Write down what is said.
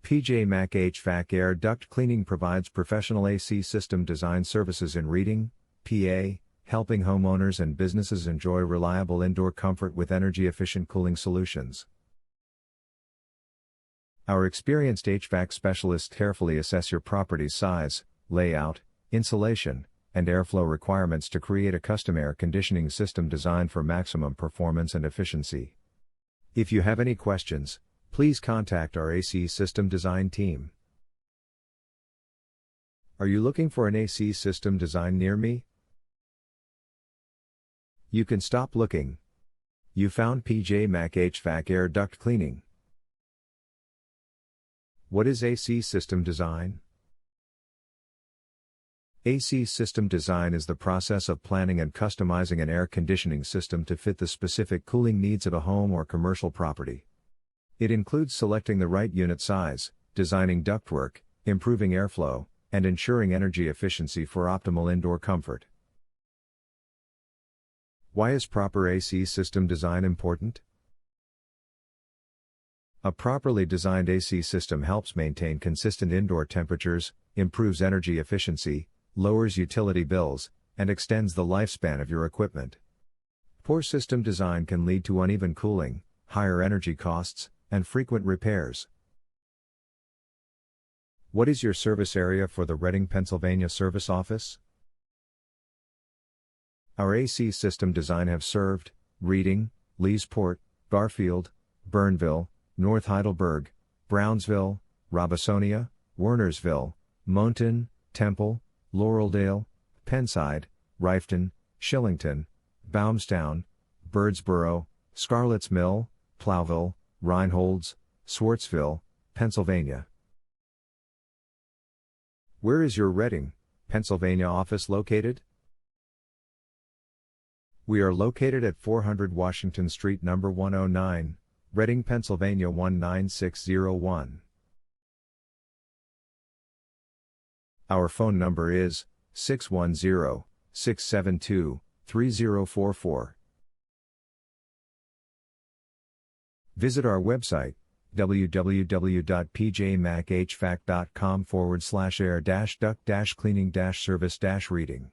PJ Mac HVAC Air Duct Cleaning provides professional AC system design services in Reading, PA, helping homeowners and businesses enjoy reliable indoor comfort with energy-efficient cooling solutions. Our experienced HVAC specialists carefully assess your property's size, layout, insulation, and airflow requirements to create a custom air conditioning system designed for maximum performance and efficiency. If you have any questions, please contact our AC system design team. Are you looking for an AC system design near me? You can stop looking. You found PJ Mac HVAC Air Duct Cleaning. What is AC system design? AC system design is the process of planning and customizing an air conditioning system to fit the specific cooling needs of a home or commercial property. It includes selecting the right unit size, designing ductwork, improving airflow, and ensuring energy efficiency for optimal indoor comfort. Why is proper AC system design important? A properly designed AC system helps maintain consistent indoor temperatures, improves energy efficiency, lowers utility bills, and extends the lifespan of your equipment. Poor system design can lead to uneven cooling, higher energy costs, and frequent repairs. What is your service area for the Reading, Pennsylvania service office? Our AC system design have served Reading, Leesport, Garfield, Burnville, North Heidelberg, Brownsville, Robisonia, Wernersville, Mountain, Temple, Laureldale, Penside, Rifton, Shillington, Baumstown, Birdsboro, Scarlett's Mill, Plowville, Reinholds, Swartzville, Pennsylvania. Where is your Reading, Pennsylvania office located? We are located at 400 Washington Street No. 109, Reading, Pennsylvania 19601. Our phone number is 610-672-3044. Visit our website, www.pjmachvac.com/air-duct-cleaning-service-reading.